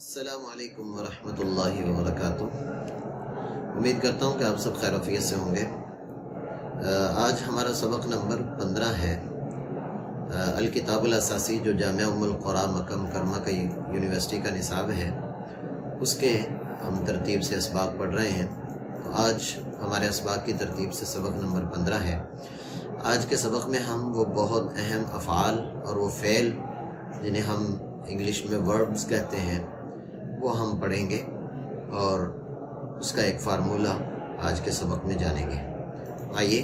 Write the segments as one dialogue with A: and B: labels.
A: السلام علیکم ورحمۃ اللہ وبرکاتہ۔ امید کرتا ہوں کہ آپ سب خیر وعافیت سے ہوں گے۔ آج ہمارا سبق نمبر 15 ہے، الکتاب الاساسی، جو جامعہ ام القری مکہ مکرمہ کا یونیورسٹی کا نصاب ہے، اس کے ہم ترتیب سے اسباق پڑھ رہے ہیں۔ آج ہمارے اسباق کی ترتیب سے سبق نمبر 15 ہے۔ آج کے سبق میں ہم وہ بہت اہم افعال اور وہ فعل جنہیں ہم انگلش میں وربز کہتے ہیں وہ ہم پڑھیں گے، اور اس کا ایک فارمولہ آج کے سبق میں جانیں گے۔ آئیے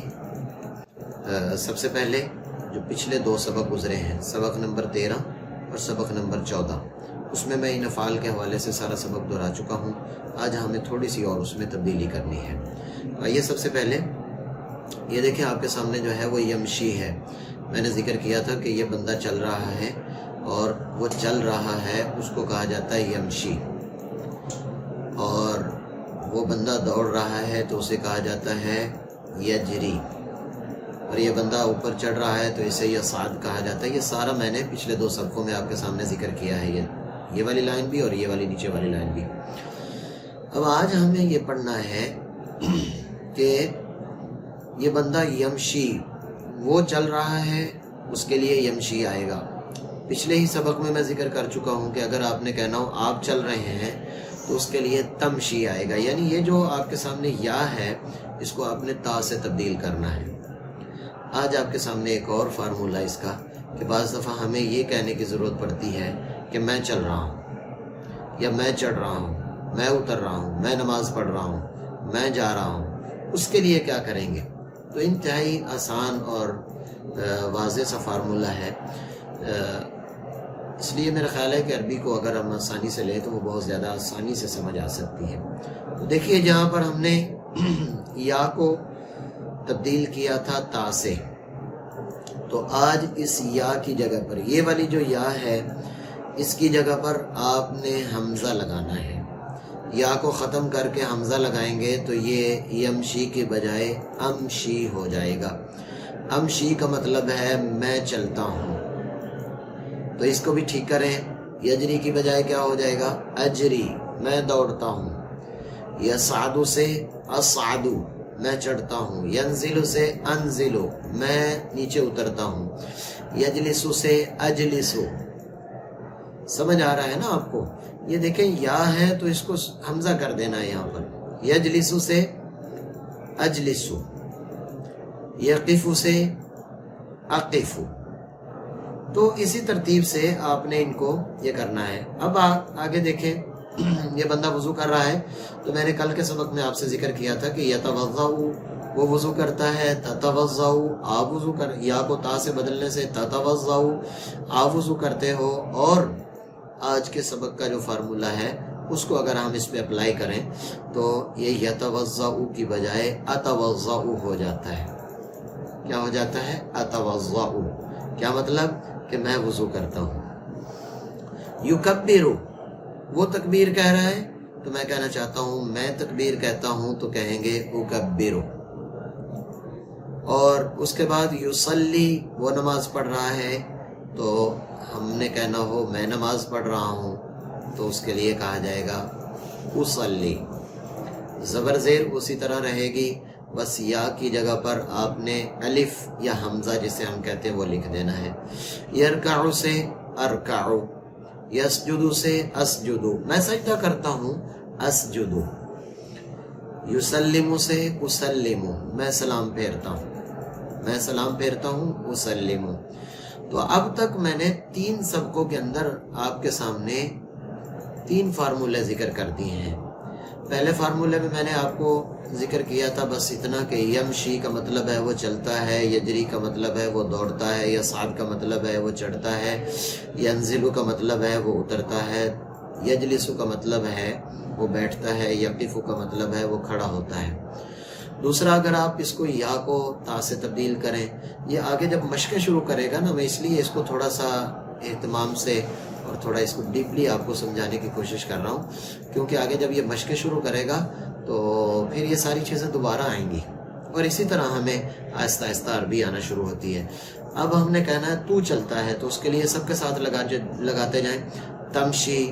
A: سب سے پہلے جو پچھلے دو سبق گزرے ہیں، سبق نمبر 13 اور سبق نمبر 14، اس میں ان افعال کے حوالے سے سارا سبق دہرا چکا ہوں۔ آج ہمیں تھوڑی سی اور اس میں تبدیلی کرنی ہے۔ آئیے سب سے پہلے یہ دیکھیں، آپ کے سامنے جو ہے وہ یمشی ہے۔ میں نے ذکر کیا تھا کہ یہ بندہ چل رہا ہے، اور وہ چل رہا ہے اس کو کہا جاتا ہے یمشی، اور وہ بندہ دوڑ رہا ہے تو اسے کہا جاتا ہے یجری، اور یہ بندہ اوپر چڑھ رہا ہے تو اسے یصعد کہا جاتا ہے۔ یہ سارا میں نے پچھلے دو سبقوں میں آپ کے سامنے ذکر کیا ہے، یہ والی لائن بھی اور یہ والی نیچے والی لائن بھی۔ اب آج ہمیں یہ پڑھنا ہے کہ یہ بندہ یمشی، وہ چل رہا ہے، اس کے لیے یمشی آئے گا۔ پچھلے ہی سبق میں ذکر کر چکا ہوں کہ اگر آپ نے کہنا ہو آپ چل رہے ہیں تو اس کے لیے تمشی آئے گا، یعنی یہ جو آپ کے سامنے یا ہے اس کو آپ نے تا سے تبدیل کرنا ہے۔ آج آپ کے سامنے ایک اور فارمولہ اس کا، کہ بعض دفعہ ہمیں یہ کہنے کی ضرورت پڑتی ہے کہ میں چل رہا ہوں، یا میں چڑھ رہا ہوں، میں اتر رہا ہوں، میں نماز پڑھ رہا ہوں، میں جا رہا ہوں۔ اس کے لیے کیا کریں گے؟ تو انتہائی آسان اور واضح سا فارمولہ ہے، اس لیے میرا خیال ہے کہ عربی کو اگر ہم آسانی سے لیں تو وہ بہت زیادہ آسانی سے سمجھ آ سکتی ہے۔ تو دیکھیے، جہاں پر ہم نے یا کو تبدیل کیا تھا تا سے، تو آج اس یا کی جگہ پر، یہ والی جو یا ہے اس کی جگہ پر آپ نے حمزہ لگانا ہے۔ یا کو ختم کر کے حمزہ لگائیں گے تو یہ یمشی کے بجائے امشی ہو جائے گا۔ امشی کا مطلب ہے میں چلتا ہوں، تو اس کو بھی ٹھیک کریں۔ یجری کی بجائے کیا ہو جائے گا؟ اجری، میں دوڑتا ہوں۔ یصعد سے اصعد، میں چڑھتا ہوں۔ ینزل سے انزل، میں نیچے اترتا ہوں۔ یجلس سے اجلس، سمجھ آ رہا ہے نا آپ کو؟ یہ دیکھیں یا ہے تو اس کو حمزہ کر دینا ہے یہاں پر۔ یجلس سے اجلس، یقف سے اقف، تو اسی ترتیب سے آپ نے ان کو یہ کرنا ہے۔ اب آگے دیکھیں، یہ بندہ وضو کر رہا ہے، تو میں نے کل کے سبق میں آپ سے ذکر کیا تھا کہ یتوضأ، وہ وضو کرتا ہے، تتوضأ، آپ وضو کر، یا کو تا سے بدلنے سے تتوضأ، آپ وضو کرتے ہو۔ اور آج کے سبق کا جو فارمولہ ہے اس کو اگر ہم اس پہ اپلائی کریں تو یہ یتوضأ کی بجائے اتوضأ ہو جاتا ہے۔ کیا ہو جاتا ہے؟ اتوضأ۔ کیا مطلب؟ کہ میں وضو کرتا ہوں۔ یکبر، وہ تکبیر کہہ رہا ہے تو میں کہنا چاہتا ہوں میں تکبیر کہتا ہوں، تو کہیں گے اکبر۔ اور اس کے بعد یصلی، وہ نماز پڑھ رہا ہے تو ہم نے کہنا ہو میں نماز پڑھ رہا ہوں، تو اس کے لیے کہا جائے گا اصلی۔ زبر زیر اسی طرح رہے گی، بس یا کی جگہ پر آپ نے الف یا حمزہ جسے ہم کہتے ہیں وہ لکھ دینا ہے۔ یرکع سے ارکع، یسجد سے اسجد، میں سجدہ کرتا ہوں، اسجد۔ یسلم سے اسلم، میں سلام پھیرتا ہوں، میں سلام پھیرتا ہوں، اسلم۔ تو اب تک میں نے 3 سبقوں کے اندر آپ کے سامنے 3 فارمولے ذکر کر دیے ہیں۔ پہلے فارمولے میں نے آپ کو ذکر کیا تھا بس اتنا کہ یمشی کا مطلب ہے وہ چلتا ہے، یجری کا مطلب ہے وہ دوڑتا ہے، یصعد کا مطلب ہے وہ چڑھتا ہے، ینزل کا مطلب ہے وہ اترتا ہے، یجلس کا مطلب ہے وہ بیٹھتا ہے، یقف کا مطلب ہے وہ کھڑا ہوتا ہے۔ دوسرا، اگر آپ اس کو یا کو تا سے تبدیل کریں، یہ آگے جب مشقیں شروع کرے گا نا، میں اس لیے اس کو تھوڑا سا اہتمام سے اور تھوڑا اس کو ڈیپلی آپ کو سمجھانے کی کوشش کر رہا ہوں، کیونکہ آگے جب یہ مشقیں شروع کرے گا تو پھر یہ ساری چیزیں دوبارہ آئیں گی، اور اسی طرح ہمیں آہستہ آہستہ عربی آنا شروع ہوتی ہے۔ اب ہم نے کہنا ہے تو چلتا ہے، تو اس کے لیے سب کے ساتھ لگاتے جائیں۔ تمشی،